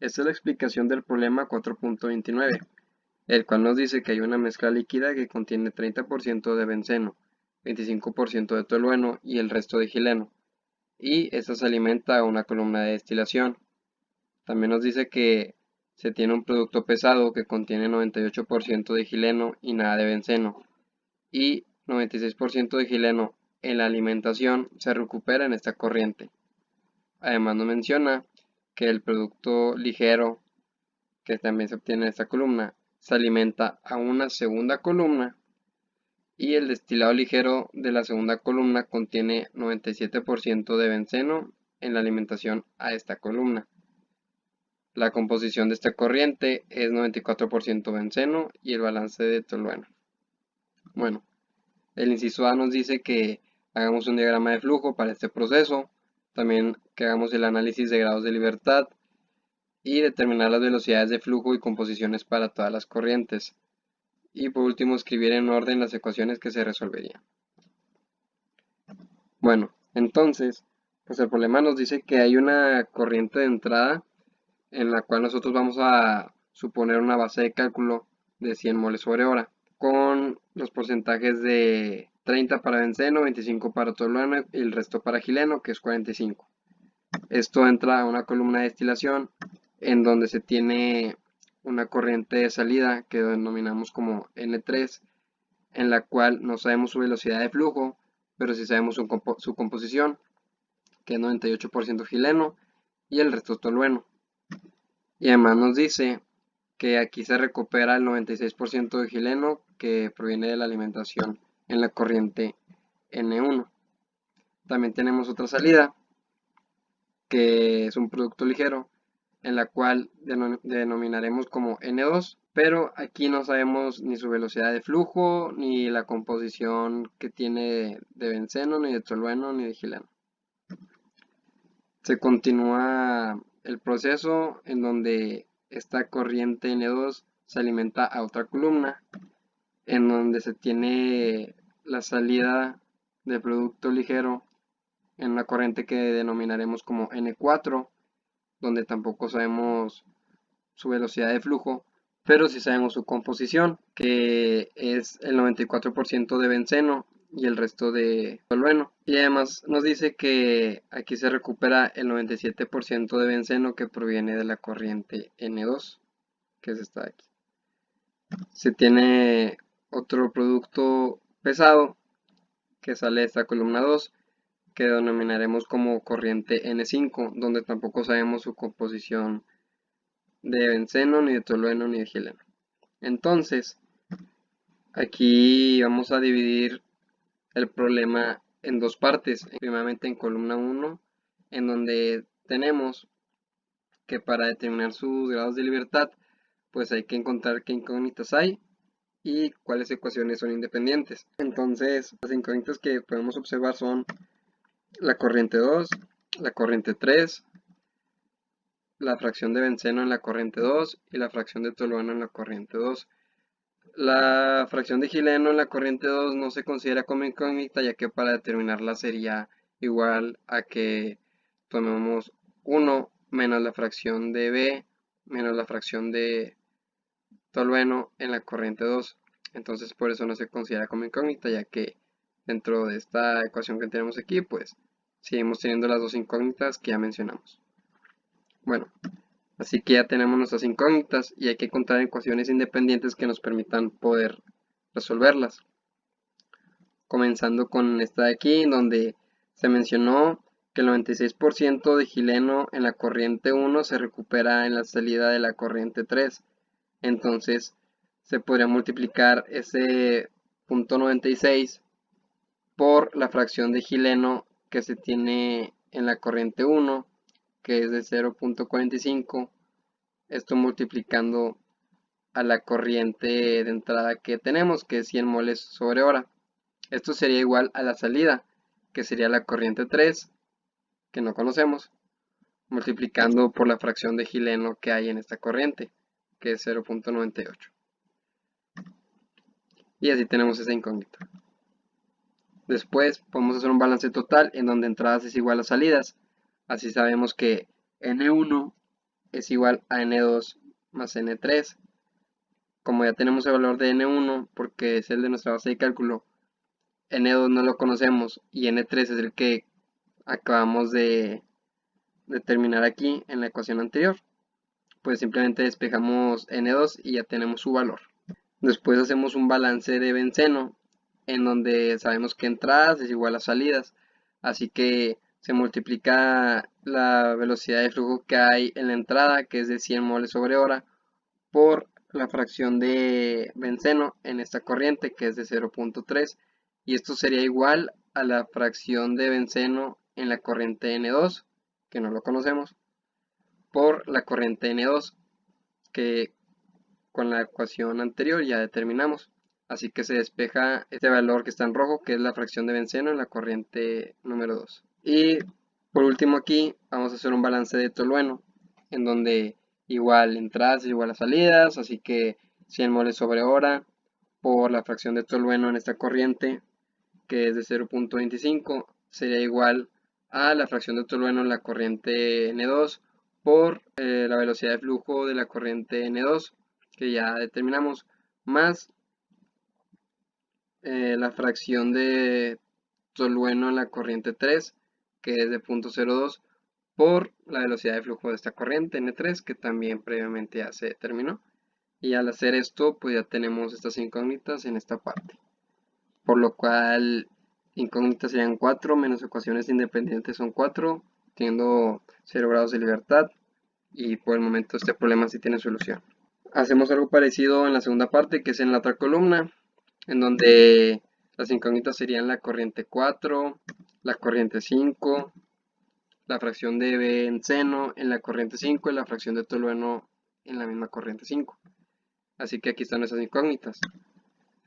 Esta es la explicación del problema 4.29, el cual nos dice que hay una mezcla líquida que contiene 30% de benceno, 25% de tolueno y el resto de gileno, y esta se alimenta a una columna de destilación. También nos dice que se tiene un producto pesado que contiene 98% de gileno y nada de benceno, y 96% de gileno en la alimentación se recupera en esta corriente. Además nos menciona que el producto ligero que también se obtiene en esta columna se alimenta a una segunda columna y el destilado ligero de la segunda columna contiene 97% de benceno en la alimentación a esta columna. La composición de esta corriente es 94% benceno y el balance de tolueno. Bueno, el inciso A nos dice que hagamos un diagrama de flujo para este proceso, también que hagamos el análisis de grados de libertad y determinar las velocidades de flujo y composiciones para todas las corrientes. Y por último, escribir en orden las ecuaciones que se resolverían. Bueno, entonces, pues el problema nos dice que hay una corriente de entrada en la cual nosotros vamos a suponer una base de cálculo de 100 moles sobre hora, con los porcentajes de 30 para benceno, 25 para tolueno y el resto para gileno, que es 45. Esto entra a una columna de destilación en donde se tiene una corriente de salida que denominamos como N3, en la cual no sabemos su velocidad de flujo, pero sí sabemos su composición, que es 98% gileno y el resto tolueno. Y además nos dice que aquí se recupera el 96% de gileno que proviene de la alimentación en la corriente N1. También tenemos otra salida, que es un producto ligero, en la cual denominaremos como N2, pero aquí no sabemos ni su velocidad de flujo, ni la composición que tiene de benceno, ni de tolueno, ni de gileno. Se continúa el proceso en donde esta corriente N2 se alimenta a otra columna, en donde se tiene la salida del producto ligero en una corriente que denominaremos como N4, donde tampoco sabemos su velocidad de flujo, pero sí sabemos su composición, que es el 94% de benceno y el resto de tolueno. Y además nos dice que aquí se recupera el 97% de benceno que proviene de la corriente N2, que es esta de aquí. Se tiene otro producto pesado que sale de esta columna 2, que denominaremos como corriente N5, donde tampoco sabemos su composición de benceno, ni de tolueno, ni de gileno. Entonces, aquí vamos a dividir el problema en dos partes. Primeramente en columna 1, en donde tenemos que para determinar sus grados de libertad, pues hay que encontrar qué incógnitas hay y cuáles ecuaciones son independientes. Entonces, las incógnitas que podemos observar son la corriente 2, la corriente 3, la fracción de benceno en la corriente 2 y la fracción de tolueno en la corriente 2. La fracción de gileno en la corriente 2 no se considera como incógnita, ya que para determinarla sería igual a que tomemos 1 menos la fracción de B menos la fracción de tolueno en la corriente 2. Entonces por eso no se considera como incógnita, ya que dentro de esta ecuación que tenemos aquí, pues seguimos teniendo las dos incógnitas que ya mencionamos. Bueno, así que ya tenemos nuestras incógnitas y hay que encontrar ecuaciones independientes que nos permitan poder resolverlas. Comenzando con esta de aquí, donde se mencionó que el 96% de gileno en la corriente 1 se recupera en la salida de la corriente 3. Entonces se podría multiplicar ese punto 96 por la fracción de gileno que se tiene en la corriente 1, que es de 0.45. Esto multiplicando a la corriente de entrada que tenemos, que es 100 moles sobre hora. Esto sería igual a la salida, que sería la corriente 3, que no conocemos, multiplicando por la fracción de gileno que hay en esta corriente, que es 0.98. Y así tenemos esa incógnita. Después podemos hacer un balance total en donde entradas es igual a salidas. Así sabemos que N1 es igual a N2 más N3. Como ya tenemos el valor de N1, porque es el de nuestra base de cálculo, N2 no lo conocemos y N3 es el que acabamos de determinar aquí en la ecuación anterior, pues simplemente despejamos N2 y ya tenemos su valor. Después hacemos un balance de benceno, en donde sabemos que entradas es igual a salidas, así que se multiplica la velocidad de flujo que hay en la entrada, que es de 100 moles sobre hora, por la fracción de benceno en esta corriente, que es de 0.3, y esto sería igual a la fracción de benceno en la corriente N2, que no lo conocemos, por la corriente N2, que con la ecuación anterior ya determinamos. Así que se despeja este valor que está en rojo, que es la fracción de benceno en la corriente número 2. Y por último aquí vamos a hacer un balance de tolueno, en donde igual entradas es igual a salidas, así que 100 moles sobre hora por la fracción de tolueno en esta corriente, que es de 0.25, sería igual a la fracción de tolueno en la corriente N2 por la velocidad de flujo de la corriente N2, que ya determinamos, más la fracción de tolueno en la corriente 3, que es de 0.02, por la velocidad de flujo de esta corriente N3, que también previamente ya se determinó. Y al hacer esto, pues ya tenemos estas incógnitas en esta parte. Por lo cual, incógnitas serían 4, menos ecuaciones independientes son 4, teniendo 0 grados de libertad. Y por el momento este problema sí tiene solución. Hacemos algo parecido en la segunda parte, que es en la otra columna, en donde las incógnitas serían la corriente 4, la corriente 5, la fracción de benceno en la corriente 5 y la fracción de tolueno en la misma corriente 5. Así que aquí están nuestras incógnitas.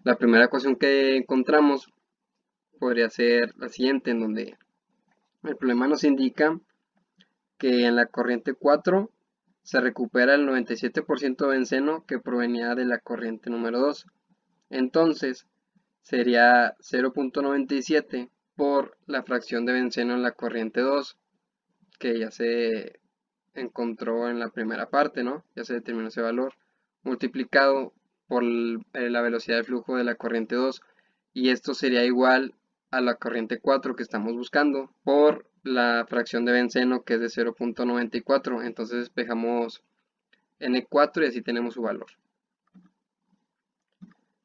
La primera ecuación que encontramos podría ser la siguiente, en donde el problema nos indica que en la corriente 4 se recupera el 97% de benceno que provenía de la corriente número 2. Entonces sería 0.97 por la fracción de benceno en la corriente 2, que ya se encontró en la primera parte, ¿no? Ya se determinó ese valor, multiplicado por la velocidad de flujo de la corriente 2, y esto sería igual a la corriente 4 que estamos buscando por la fracción de benceno, que es de 0.94. Entonces despejamos N4 y así tenemos su valor.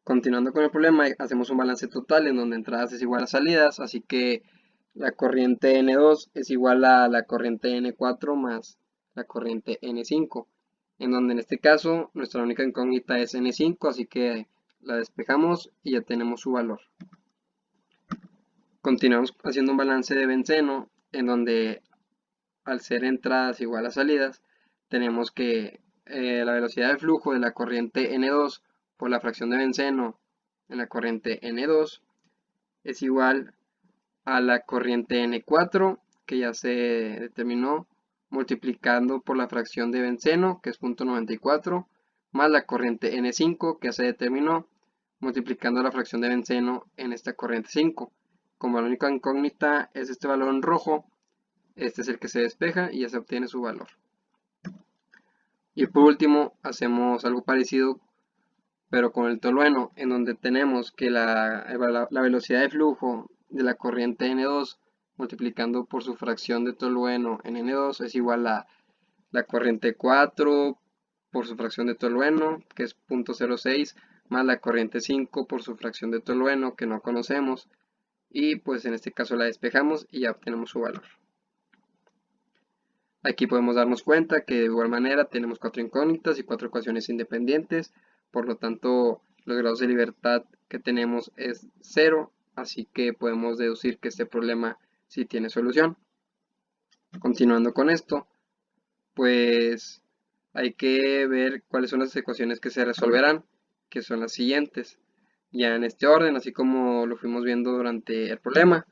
Continuando con el problema, hacemos un balance total en donde entradas es igual a salidas, así que la corriente N2 es igual a la corriente N4 más la corriente N5, en donde en este caso nuestra única incógnita es N5, así que la despejamos y ya tenemos su valor. Continuamos haciendo un balance de benceno, en donde al ser entradas igual a salidas, tenemos que la velocidad de flujo de la corriente N2 por la fracción de benceno en la corriente N2 es igual a la corriente N4, que ya se determinó, multiplicando por la fracción de benceno, que es 0.94, más la corriente N5, que ya se determinó, multiplicando la fracción de benceno en esta corriente 5. Como la única incógnita es este valor en rojo, este es el que se despeja y ya se obtiene su valor. Y por último, hacemos algo parecido, pero con el tolueno, en donde tenemos que la velocidad de flujo de la corriente N2 multiplicando por su fracción de tolueno en N2 es igual a la corriente 4 por su fracción de tolueno, que es 0.06, más la corriente 5 por su fracción de tolueno, que no conocemos, y pues en este caso la despejamos y ya obtenemos su valor. Aquí podemos darnos cuenta que de igual manera tenemos 4 incógnitas y 4 ecuaciones independientes, por lo tanto los grados de libertad que tenemos es 0, así que podemos deducir que este problema sí tiene solución. Continuando con esto, pues hay que ver cuáles son las ecuaciones que se resolverán, que son las siguientes, ya en este orden, así como lo fuimos viendo durante el problema,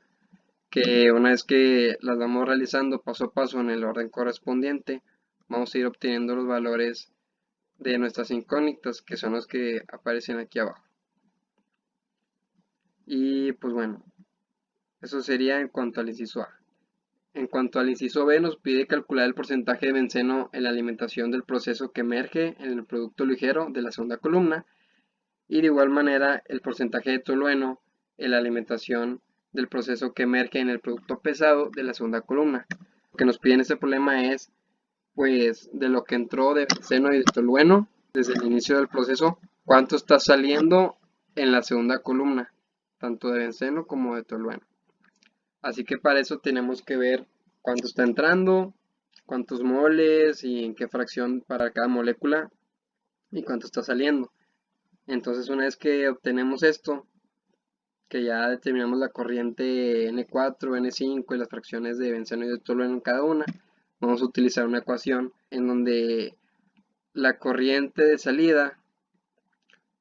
que una vez que las vamos realizando paso a paso en el orden correspondiente, vamos a ir obteniendo los valores de nuestras incógnitas, que son los que aparecen aquí abajo. Y pues bueno, eso sería en cuanto al inciso A. En cuanto al inciso B, nos pide calcular el porcentaje de benceno en la alimentación del proceso que emerge en el producto ligero de la segunda columna y de igual manera el porcentaje de tolueno en la alimentación del proceso que emerge en el producto pesado de la segunda columna. Lo que nos pide en este problema es pues de lo que entró de benceno y de tolueno desde el inicio del proceso, cuánto está saliendo en la segunda columna, tanto de benceno como de tolueno. Así que para eso tenemos que ver cuánto está entrando, cuántos moles y en qué fracción para cada molécula y cuánto está saliendo. Entonces una vez que obtenemos esto, que ya determinamos la corriente N4, N5 y las fracciones de benceno y de tolueno en cada una, vamos a utilizar una ecuación en donde la corriente de salida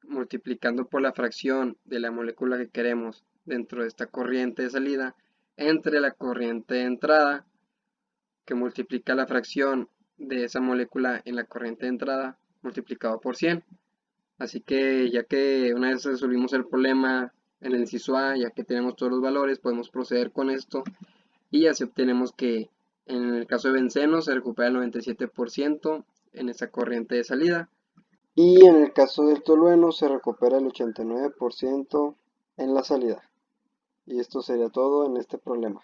multiplicando por la fracción de la molécula que queremos dentro de esta corriente de salida entre la corriente de entrada que multiplica la fracción de esa molécula en la corriente de entrada multiplicado por 100. Así que ya que una vez resolvimos el problema en el inciso A, ya que tenemos todos los valores, podemos proceder con esto y así obtenemos que en el caso de benceno se recupera el 97% en esa corriente de salida y en el caso del tolueno se recupera el 89% en la salida. Y esto sería todo en este problema.